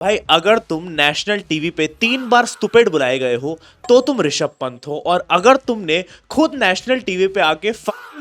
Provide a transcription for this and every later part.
भाई अगर तुम नेशनल टीवी पे 3 बार स्टूपिड बुलाए गए हो तो तुम ऋषभ पंत हो, और अगर तुमने खुद नेशनल टीवी पे आके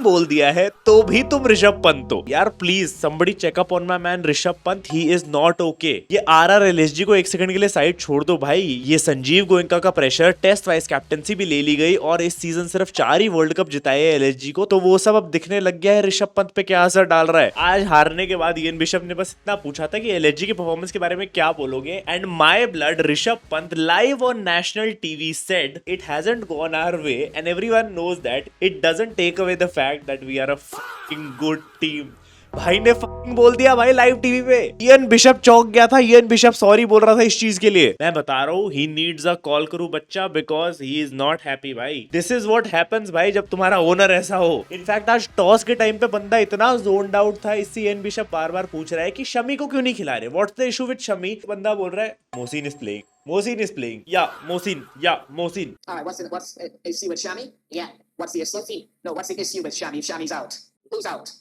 बोल दिया है तो भी तुम ऋषभ पंत हो। यार please somebody checkup on my man Rishabh Pant, he is not okay. ये आरआर एलएसजी को एक सेकंड के लिए साइड छोड़ दो भाई। ये संजीव गोयनका का प्रेशर, टेस्ट वाइस कैप्टनसी भी ले ली गई और इस सीजन सिर्फ 4 ही वर्ल्ड कप जिताए एलएसजी को, तो वो सब अब दिखने लग गया है ऋषभ पंत पे क्या असर डाल रहा है। आज हारने के बाद इयन बिशप ने बस इतना पूछा था कि एलएसजी की परफॉर्मेंस के बारे में क्या बोलोगे, and my blood Rishabh Pant live on national TV said it hasn't gone our way and everyone knows that it doesn't take away the fact that we are a fucking good team. भाई ने fucking बोल दिया भाई live TV पे। Ian Bishop चौंक गया था। Ian bishop sorry बोल रहा था इस चीज के लिए। मैं बता रहा हूँ ही नीड्स अ कॉल करू बच्चा, because he is not happy भाई। दिस इज व्हाट हैपेंस भाई जब तुम्हारा ओनर ऐसा हो। इनफैक्ट आज टॉस के टाइम पे बंदा इतना जोन्ड आउट था, इससे इयन बिशप बार बार पूछ रहा है कि शमी को क्यों नहीं खिला रहे, what's the issue with Shami. बंदा बोल रहा है Mohsin is playing, Mohsin is playing, या मोहसिन, या Mohsin. Alright, what's the issue with Shami? Yeah. What's the issue? No, what's the issue with Shami? If Shami's out, who's out?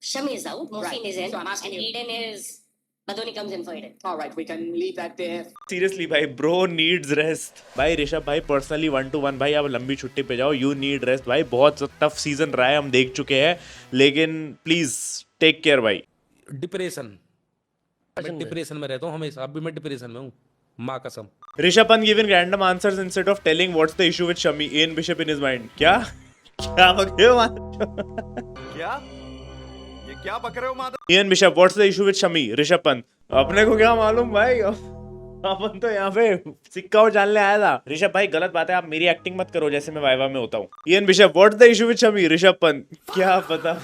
Shami is out, Mohsin Right. is in, So I'm asking and you- Eden is. Badoni comes in for Eden. Alright, we can leave that there. Seriously भाई bro needs rest. भाई ऋषभ भाई personally 1-1 भाई आप लंबी छुट्टी पे जाओ, you need rest भाई। बहुत टफ सीजन रहा है, हम देख चुके हैं, लेकिन प्लीज टेक केयर भाई। डिप्रेशन, मैं डिप्रेशन में रहता हूँ हमेशा, अब भी मैं डिप्रेशन में हूँ, माँ कसम। Rishabh Pant giving random answers instead of telling what's the issue with Shami, Ian bishop in his mind. क्या क्या बक रहे हो क्या ये क्या बक रहे हो Madhav? Ian bishop what's the issue with Shami, Rishabh Pant अपने को क्या मालूम भाई, अपन तो यहाँ पे सिक्का और जानने आया था। ऋषभ भाई गलत बात है, आप मेरी एक्टिंग मत करो जैसे मैं वाइवा में होता हूँ। Ian bishop what's the issue with Shami, Rishabh Pant क्या पता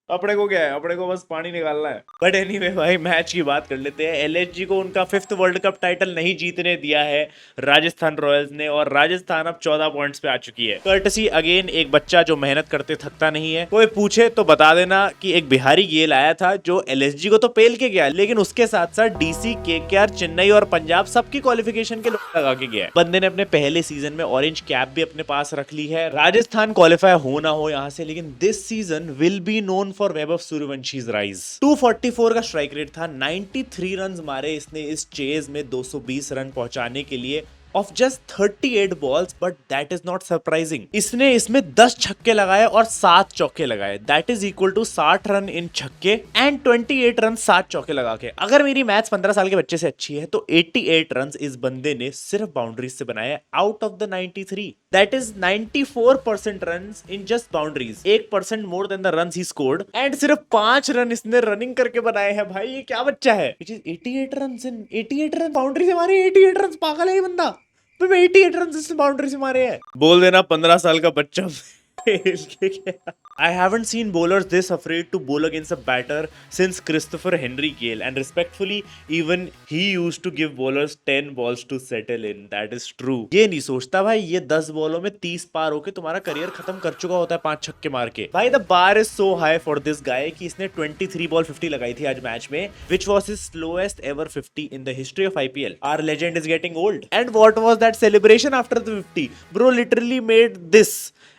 अपने को क्या है, अपने को बस पानी निकालना है। बट एनीवे भाई मैच की बात कर लेते हैं। एलएसजी को उनका 5th वर्ल्ड कप टाइटल नहीं जीतने दिया है राजस्थान रॉयल्स ने, और राजस्थान अब 14 पॉइंट्स पे आ चुकी है। कर्टसी अगेन एक बच्चा जो मेहनत करते थकता नहीं है। कोई पूछे तो बता देना कि एक बिहारी गेल आया था जो एलएसजी को तो पेल के गया, लेकिन उसके साथ साथ डीसी, केकेआर, चेन्नई और पंजाब सबकी क्वालिफिकेशन के लोग लगा के गया है। बंदे ने अपने पहले सीजन में ऑरेंज कैप भी अपने पास रख ली है। राजस्थान क्वालिफाई हो ना हो यहाँ से, लेकिन this season will be known for Vaibhav Suryavanshi's rise। 244 का स्ट्राइक रेट था, 93 रन मारे इसने इस चेज में 220 रन पहुंचाने के लिए off just 38 balls, but that is not surprising. इसने इसमें 10 छक्के लगाए और 7 चौके लगाए, that is equal to 60 run in छक्के एंड 28 रन 7 चौके लगा के। अगर मेरी मैथ्स 15 साल के बच्चे से अच्छी है तो 88 रन इस बंदे ने सिर्फ बाउंड्रीज से बनाए out of the 93, that is 94% run in just boundaries, 1% more than the runs he scored, and सिर्फ 5 रन इसने रनिंग करके बनाए हैं। भाई ये क्या बच्चा है, 88 रन इन 88 रन बाउंड्री से मारे, 88 रन, पागल है ये बंदा। 88 रन इस बाउंड्री से मारे हैं। बोल देना 15 साल का बच्चा I haven't seen bowlers this afraid to bowl against a batter since Christopher Henry Gale, and respectfully even he used to give bowlers 10 balls to settle in. That is true. ये नहीं सोचता भाई ये 10 बॉलों में 30 पार होके तुम्हारा करियर खत्म कर चुका होता है 5 छक्के मार के। भाई the bar is so high for this guy कि इसने 23 बॉल 50 लगाई थी आज मैच में, which was his slowest ever 50 in the history of IPL. Our legend is getting old. And what was that celebration after the 50? Bro literally made this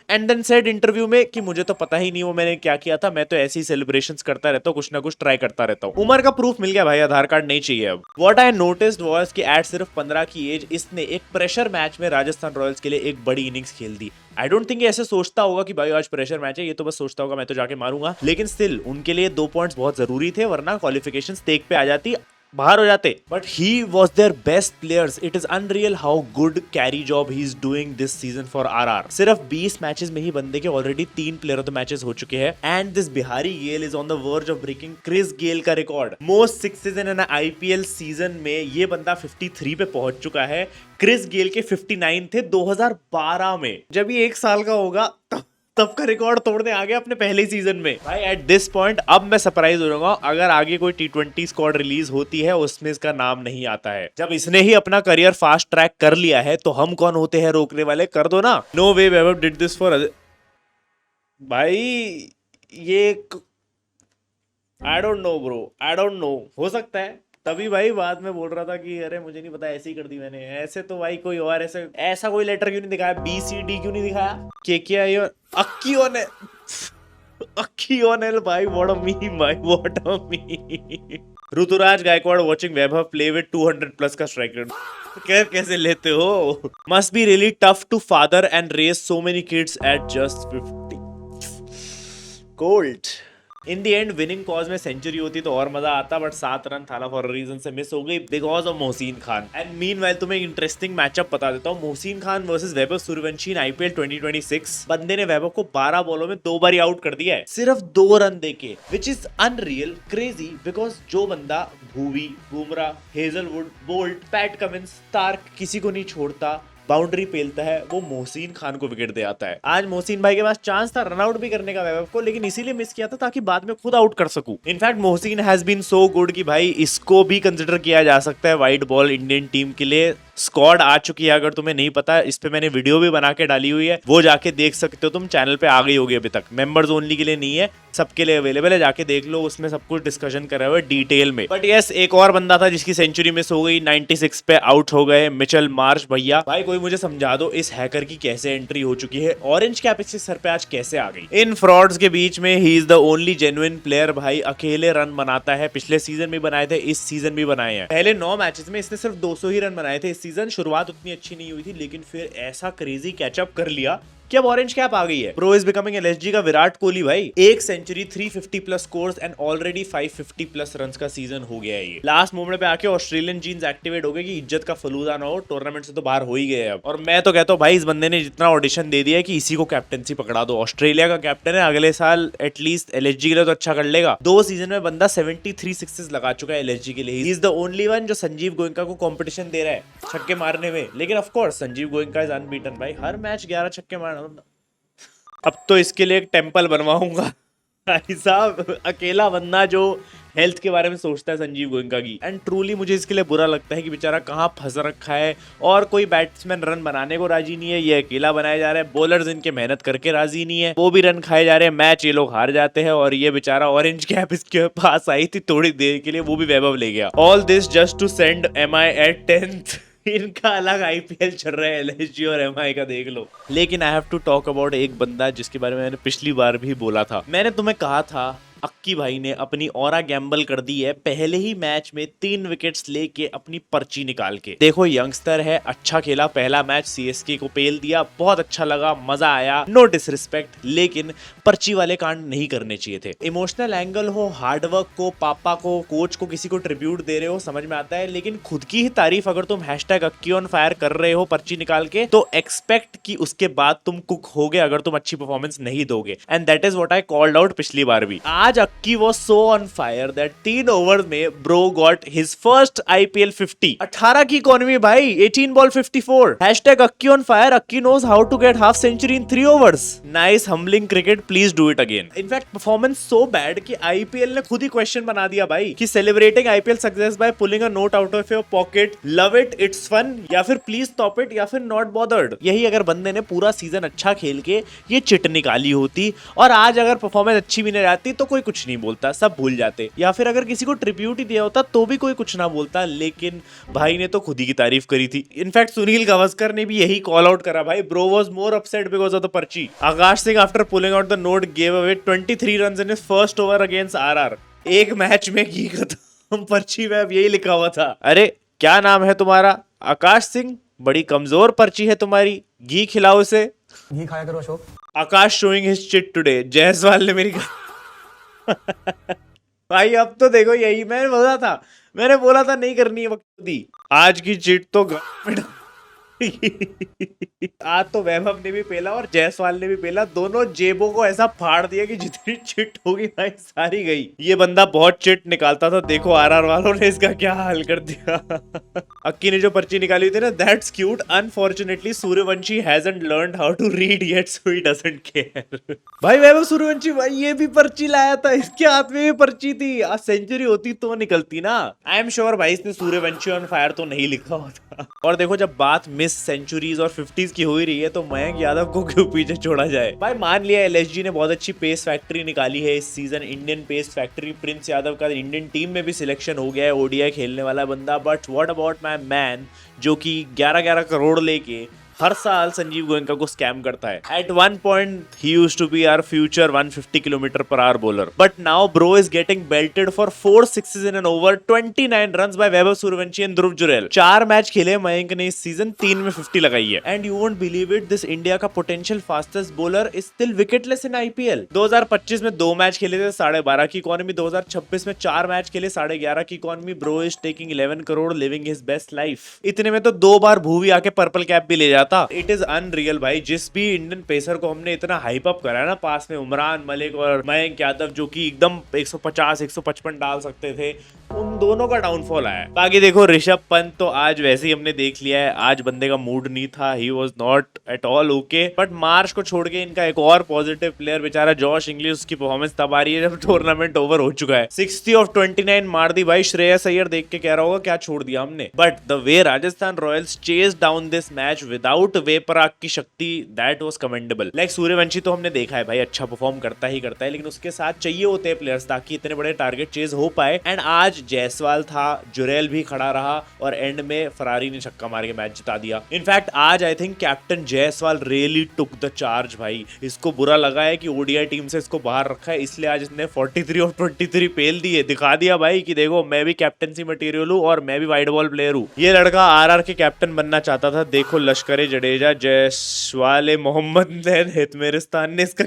and then said interview में कि मुझे तो पता ही नहीं वो मैंने क्या किया था, मैं तो ऐसी सेलिब्रेशंस करता रहता हूँ, कुछ ना कुछ ट्राई करता रहता हूँ। उम्र का प्रूफ मिल गया भाई, आधार कार्ड नहीं चाहिए अब। व्हाट आई नोटिस्ड वाज कि एट सिर्फ 15 की एज इसने एक प्रेशर मैच में राजस्थान रॉयल्स के लिए एक बड़ी इनिंग्स खेल दी। आई डोंट थिंक ऐसे सोचता होगा कि भाई आज प्रेशर मैच है, ये तो बस सोचता होगा मैं तो जाके मारूंगा, लेकिन स्टिल उनके लिए 2 पॉइंट्स बहुत जरूरी थे, वरना क्वालिफिकेशन स्टेक पे आ जाती, बाहर हो जाते। But he was their best players. It is unreal how good carry job he is doing this season for RR. सिर्फ 20 मैचेस में ही बंदे के already 3 player of the matches हो चुके हैं, and this Bihari Gayle is on the verge of breaking Chris Gayle का record. Most sixes in an IPL season में ये बंदा 53 पे पहुंच चुका है। क्रिस गेल के 59 थे 2012 में। जब ये 1 साल का होगा तब का रिकॉर्ड तोड़ने आ गया अपने पहले सीजन में। भाई एट दिस पॉइंट अब मैं सरप्राइज हो जाऊंगा अगर आगे कोई T20 स्क्वाड रिलीज होती है उसमें इसका नाम नहीं आता है। जब इसने ही अपना करियर फास्ट ट्रैक कर लिया है तो हम कौन होते हैं रोकने वाले, कर दो ना। No way Vaibhav did this for भाई ये I don't know bro, I don't know, हो सकता है तभी भाई बाद में बोल रहा था कि अरे मुझे नहीं पता ऐसे ही कर दी मैंने। ऐसे तो भाई कोई और ऐसा कोई लेटर क्यों नहीं दिखाया, BCD क्यों नहीं दिखाया, KKI और अक्की ऑन एल भाई, व्हाट अ मीम भाई, what a meme. Ruturaj Gaikwad watching Vaibhav play with 200 plus का स्ट्राइक रेट। कैसे लेते हो? Must be really tough to father and raise so many kids at just 50। Cold. In the end winning cause में century होती तो और मजा आता, but 7 run Thala for reason से मिस हो गई because of Mohsin Khan. And meanwhile तुम्हें इंटरेस्टिंग मैचअप बता देता हूँ। Mohsin Khan versus Vaibhav Suryavanshi in IPL 2026। बंदे ने वैभव को 12 बॉलों में 2 बार आउट कर दिया है सिर्फ 2 रन देके, which is unreal crazy because जो बंदा Bhuvi, Bumrah, Hazlewood, Boult, Pat Cummins, Starc किसी को नहीं छोड़ता, बाउंड्री पेलता है, वो मोहसिन खान को विकेट दे आता है। आज मोहसिन भाई के पास चांस था रन आउट भी करने का वैभव को, लेकिन इसीलिए मिस किया था ताकि बाद में खुद आउट कर सकूं। In fact Mohsin has been so good कि भाई इसको भी कंसिडर किया जा सकता है वाइट बॉल इंडियन टीम के लिए। स्क्वाड आ चुकी है, अगर तुम्हें नहीं पता इस पे मैंने वीडियो भी बना के डाली हुई है, वो जाके देख सकते हो तुम। चैनल पे आ गई होगी अभी तक, मेंबर्स ओनली के लिए नहीं है, सबके लिए अवेलेबल है, जाके देख लो, उसमें सब कुछ डिस्कशन करा हुआ है डिटेल में। बट यस, एक और बंदा था जिसकी सेंचुरी मिस हो गई, 96 पे आउट हो गए, मिचेल मार्श भैया। भाई कोई मुझे समझा दो इस हैकर की कैसे एंट्री हो चुकी है, ऑरेंज कैप इसके सर पे आज कैसे आ गई। इन फ्रॉड्स के बीच में he is the only genuine player. भाई अकेले रन बनाता है, पिछले सीजन भी बनाए थे, इस सीजन भी बनाए हैं। पहले 9 मैचेस में इसने सिर्फ 200 ही रन बनाए थे इस सीजन। शुरुआत उतनी अच्छी नहीं हुई थी, लेकिन फिर ऐसा क्रेजी कैचअप कर लिया कि अब ऑरेंज कैप आ गई है। प्रो इज बिकमिंग एलएसजी का विराट कोहली भाई। 1 century, 350 plus scores and already 550 plus runs का सीजन हो गया है ये। लास्ट मोमेंट पे आके ऑस्ट्रेलियन जीन्स एक्टिवेट हो गए कि इज्जत का फलूदा ना हो, टूर्नामेंट से तो बाहर हो ही गए अब। और मैं तो कहता हूँ भाई इस बंदे ने जितना ऑडिशन दे दिया है कि इसी को कैप्टनसी पकड़ा दो। ऑस्ट्रेलिया का कैप्टन है, अगले साल एटलीस्ट एलएसजी के लिए तो अच्छा कर लेगा। 2 सीजन में बंदा 73 सिक्सेस लगा चुका है एलएसजी के लिए। He is the only one जो संजीव गोयनका को कॉम्पिटिशन दे रहा है छक्के मारने में। लेकिन of course Sanjeev Goenka is unbeaten भाई, हर मैच 11 छक्के मारना। अब तो इसके लिए एक टेम्पल बनवाऊंगा भाई साहब। अकेला बंदा जो हेल्थ के बारे में सोचता है संजीव गोयनका की। एंड ट्रूली मुझे इसके लिए बुरा लगता है कि बेचारा कहाँ फंस रखा है और कोई बैट्समैन रन बनाने को राजी नहीं है, ये अकेला बनाया जा रहा है। बॉलर्स इनके मेहनत करके राजी नहीं है, वो भी रन खाए जा रहे हैं, मैच ये लोग हार जाते हैं। और ये बेचारा ऑरेंज कैप इसके पास आई थी थोड़ी देर के लिए, वो भी वैभव ले गया। All this just to send MI at 10th। इनका अलग आईपीएल चल रहा है एलएसजी और एमआई का, देख लो। लेकिन I have to talk about एक बंदा जिसके बारे में मैंने पिछली बार भी बोला था। मैंने तुम्हें कहा था अक्की भाई ने अपनी ऑरा गैम्बल कर दी है, पहले ही मैच में 3 विकेट्स लेके अपनी पर्ची निकाल के। देखो यंगस्टर है, अच्छा खेला, पहला मैच सीएसके को पेल दिया, बहुत अच्छा लगा, मजा आया, नो डिसरिस्पेक्ट। लेकिन पर्ची वाले कांड नहीं करने चाहिए थे। इमोशनल एंगल हो, हार्डवर्क को, पापा को, कोच को, किसी को ट्रिब्यूट दे रहे हो, समझ में आता है। लेकिन खुद की ही तारीफ अगर तुम #अक्की ऑन फायर कर रहे हो पर्ची निकाल के, तो एक्सपेक्ट कि उसके बाद तुम कुक होगे अगर तुम अच्छी परफॉर्मेंस नहीं दोगे। And that is what I called out पिछली बार भी। आज Akki was so on fire that 3 over में bro got his first IPL 50। 18 की इकोनॉमी भाई, 18 ball 54। #Akki on fire, Akki knows how to get half century in 3 overs. Nice humbling cricket, please do it again. In fact performance so bad कि IPL ने खुद ही question बना दिया भाई कि celebrating IPL success by pulling a note out of your pocket, love it, it's fun, या फिर प्लीज स्टॉप इट, या फिर नॉट बॉदर्ड। यही अगर बंदे ने पूरा सीजन अच्छा खेल के ये चिट निकाली होती और आज अगर परफॉर्मेंस अच्छी भी नहीं जाती तो कोई कुछ नहीं बोलता, सब भूल जाते। या फिर अगर किसी को ट्रिब्यूट ही दिया होता तो भी कोई कुछ ना बोलता। लेकिन भाई ने तो खुद ही की तारीफ करी थी। इनफैक्ट सुनील गावस्कर ने भी यही कॉल आउट करा भाई, bro was more upset because of the पर्ची। Akash Singh after pulling out the note give away 23 runs in his first over against RR. एक मैच में की खत्म, पर्ची में अब यही लिखा हुआ था। अरे क्या नाम है तुम्हारा? आकाश सिंह। बड़ी कमजोर पर्ची है तुम्हारी, घी खिलाओ उसे। घी खाया करो Ashok. Akash showing his chit today. Jaiswal ने मेरी भाई अब तो देखो, यही मैंने बोला था नहीं करनी है वक्त दी। आज की चिट तो आज तो वैभव ने भी पेला और जायसवाल ने भी पेला, दोनों जेबों को ऐसा फाड़ दिया कि जितनी चिट होगी भाई सारी गई। ये बंदा बहुत चिट निकालता था, देखो आरआर वालों ने इसका क्या हाल कर दिया। अक्की ने जो पर्ची निकाली थी ना, that's cute, unfortunately Suryavanshi hasn't learned how to read yet so he doesn't care. भाई वैभव सूर्यवंशी भाई ये भी पर्ची लाया था, इसके हाथ में भी पर्ची थी। आज सेंचुरी होती तो निकलती ना। आई एम श्योर भाई इसने सूर्यवंशी ऑन फायर तो नहीं लिखा होता। और देखो जब बात मिस सेंचुरीज और 50s की हो ही रही है तो मयंक यादव को क्यों पीछे छोड़ा जाए। भाई मान लिया एलएसजी ने बहुत अच्छी पेस फैक्ट्री निकाली है इस सीजन, Indian pace factory. Prince Yadav का इंडियन टीम में भी सिलेक्शन हो गया है, ओडीआई खेलने वाला बंदा। But what about my man जो कि 11-11 करोड़ लेके हर साल संजीव गोयनका को स्कैम करता है। At one point he used to be our future 150 kilometre per hour bowler, but now bro is getting belted for 4 sixes in an over, 29 runs by Vaibhav Suryavanshi and Dhruv Jurel. 4 match खेले मयंक ने इस सीजन, 3 में 50 लगाई है। And you won't believe it, this India का potential fastest bowler is still wicketless in IPL. 2025 में 2 match खेले थे 12.5 की इकोनॉमी, 2026 में 4 मैच खेले 11.5 की economy. Bro is taking 11 crore, living his best life. इतने में तो 2 बार भूवी आके पर्पल कैप भी ले जाता। इट इज अनरियल भाई, जिस भी इंडियन पेसर को हमने इतना हाइप अप करा है ना, पास में उमरान मलिक और मयंक यादव जो कि एकदम 150 155 डाल सकते थे, उन दोनों का डाउनफॉल आया है। बाकी देखो ऋषभ पंत तो आज वैसे ही हमने देख लिया है, आज बंदे का मूड नहीं था, he was not at all okay. But मार्च को छोड़ के इनका एक और पॉजिटिव प्लेयर बेचारा जॉश इंग्लिश, उसकी परफॉर्मेंस तब आ रही है जब टूर्नामेंट ओवर हो चुका है। 60 ऑफ 29 मार दी भाई। श्रेयस अय्यर देख के कह रहा होगा क्या छोड़ दिया हमने, but the way Rajasthan Royals chase down this match without वेपराग की शक्ति, that was commendable. Like Suryavanshi तो हमने देखा है भाई अच्छा परफॉर्म करता ही करता है, लेकिन उसके साथ चाहिए होते हैं प्लेयर्स ताकि इतने बड़े टारगेट चेज हो पाए। एंड आज जायसवाल था, जुरैल भी खड़ा रहा और एंड में फरारी ने छक्का मार के मैच जिता दिया। इनफैक्ट आज I think captain Jaiswal really took the charge भाई। इसको बुरा लगा है कि ओडीआई टीम से इसको बाहर रखा है, इसलिए आज इसने 43 ऑफ 23 पेल दिए, दिखा दिया भाई कि देखो मैं भी कैप्टनसी मटेरियल हूँ और मैं भी वाइड बॉल प्लेयर हूँ। ये लड़का आरआर के कैप्टन बनना चाहता था, देखो लश्करे जडेजा, जायसवाल, मोहम्मद हितमेरिस्तान ने इसका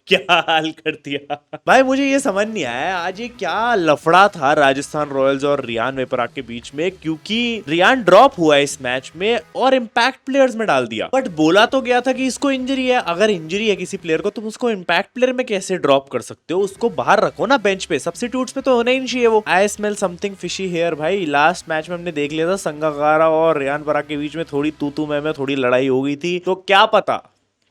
क्या हाल कर दिया भाई। मुझे ये समझ नहीं आया आज ये क्या लफड़ा था राजस्थान रॉयल्स और रियान वेपराग के बीच में, क्योंकि रियान ड्रॉप हुआ है इस मैच में और इम्पैक्ट प्लेयर्स में डाल दिया। बट बोला तो गया था कि इसको इंजरी है, अगर इंजरी है किसी प्लेयर को तुम उसको इम्पैक्ट प्लेयर में कैसे ड्रॉप कर सकते हो, उसको बाहर रखो ना बेंच पे, सब्स्टिट्यूट्स पे तो होना ही नहीं चाहिए वो। I smell something fishy here भाई। लास्ट मैच में हमने देख लिया था संगाकारा और रियान पराग के बीच में थोड़ी तू मैं थोड़ी लड़ाई हो गई थी, तो क्या पता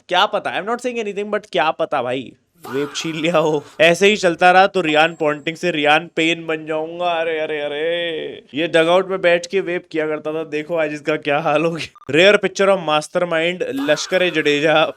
I am not saying anything, but क्या पता भाई वेब छीन लिया हो। ऐसे ही चलता रहा तो रियान पॉन्टिंग से रियान पेन बन जाऊंगा। अरे अरे अरे, ये डगआउट में बैठ के वेब किया करता था, देखो आज इसका क्या हाल हो गया। Rare picture of mastermind Lashkar Jadeja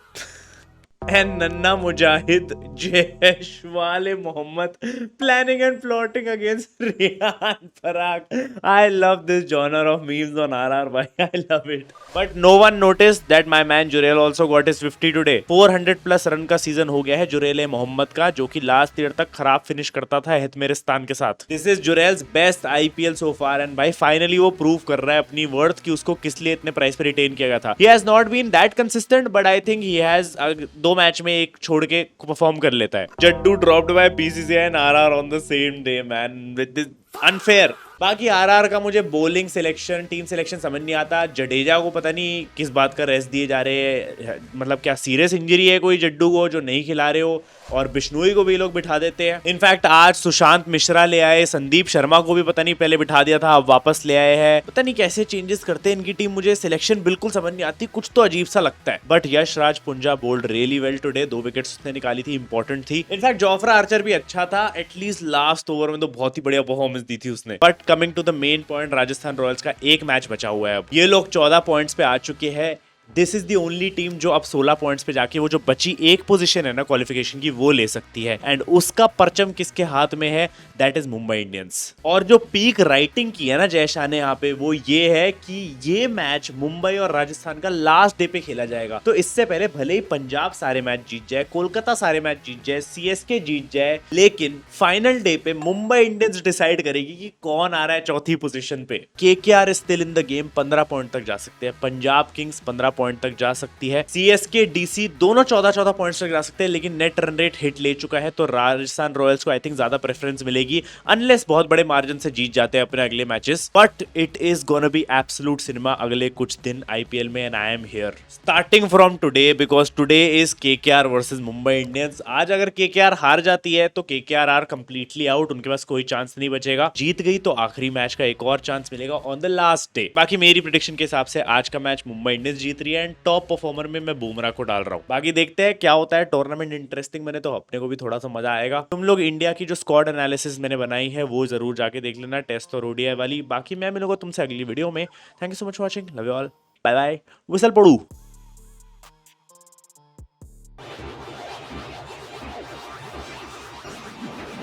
and Nanna Mujahid, Jaishwal Mohammed planning and plotting against Riyan Parag. I love this genre of memes on RR bhai. I love it. But no one noticed that my man Jurel also got his 50 today. 400 plus run का season हो गया है जुरेल मोहम्मद का, जो कि last year तक खराब finish करता था हितमेरिस्तान के साथ। This is Jurel's best IPL so far and भाई फाइनली वो प्रूव कर रहा है अपनी वर्थ कि उसको किस लिए इतने प्राइस पे रिटेन किया गया था। He has not been that consistent, but I think he has 2 match में एक छोड़ के परफॉर्म कर लेता है। Jaddu dropped by BCCI and RR on the same day man, with this unfair. बाकी आरआर का मुझे बॉलिंग सिलेक्शन, टीम सिलेक्शन समझ नहीं आता। जडेजा को पता नहीं किस बात का रेस्ट दिए जा रहे हैं, मतलब क्या सीरियस इंजरी है कोई जड्डू को जो नहीं खिला रहे हो, और बिश्नोई को भी लोग बिठा देते हैं। इनफैक्ट आज सुशांत मिश्रा ले आए, संदीप शर्मा को भी पता नहीं पहले बिठा दिया था अब वापस ले आए हैं। पता नहीं कैसे चेंजेस करते हैं इनकी टीम, मुझे सिलेक्शन बिल्कुल समझ नहीं आती, कुछ तो अजीब सा लगता है। But Yash Raj Punja bowled really well today, 2 wickets उसने निकाली थी, इंपॉर्टेंट थी। इनफैक्ट जोफ्रा आर्चर भी अच्छा था, एटलीस्ट लास्ट ओवर में तो बहुत ही बढ़िया परफॉर्मेंस दी थी उसने। But coming to the main point, Rajasthan Royals का एक मैच बचा हुआ है अब, ये लोग 14 पॉइंट्स पे आ चुके हैं। This is the only team जो अब 16 पॉइंट्स पे जाके वो जो बची एक पोजीशन है ना क्वालिफिकेशन की वो ले सकती है, एंड उसका परचम किसके हाथ में है, दैट इज मुंबई इंडियंस। और जो पीक राइटिंग की है ना जय शाह ने यहाँ पे, वो ये है कि ये मैच मुंबई और राजस्थान का लास्ट डे पे खेला जाएगा। तो इससे पहले भले ही पंजाब सारे मैच जीत जाए, कोलकाता सारे मैच जीत जाए, सीएसके जीत जाए, लेकिन फाइनल डे पे मुंबई इंडियंस डिसाइड करेगी कि कौन आ रहा है चौथी पोजीशन पे। KKR is still in the game, 15 point तक जा सकते हैं। पंजाब किंग्स 15 पॉइंट तक जा सकती है। सीएसके डीसी दोनों 14 पॉइंट्स तक जा सकते हैं, लेकिन नेट रन रेट हिट ले चुका है, तो राजस्थान रॉयल्स को आई थिंक ज्यादा प्रेफरेंस मिलेगी, अनलेस बहुत बड़े मार्जिन से जीत जाते हैं अपने अगले matches. But it is gonna be absolute cinema अगले कुछ दिन आईपीएल में, and I am here starting from today, because today is KKR versus Mumbai Indians. आज अगर केकेआर हार जाती है तो केकेआर आर कंप्लीटली आउट, उनके पास कोई चांस नहीं बचेगा। जीत गई तो आखिरी मैच का एक और चांस मिलेगा ऑन द लास्ट डे। बाकी मेरी प्रेडिक्शन के हिसाब से आज का मैच मुंबई इंडियंस जीत रही है, एंड टॉप परफॉर्मर में मैं बुमराह को डाल रहा हूँ। बाकी देखते हैं क्या होता है। टूर्नामेंट इंटरेस्टिंग बने तो अपने को भी थोड़ा सा मजा आएगा। तुम लोग इंडिया की जो स्क्वाड एनालिसिस मैंने बनाई है वो जरूर जाके देख लेना, टेस्ट और ओडीआई वाली। बाकी मैं मिलूंगा तुमसे अगली वीडियो में। Thank you so much for watching, love you all, bye bye, whistle पड़ू।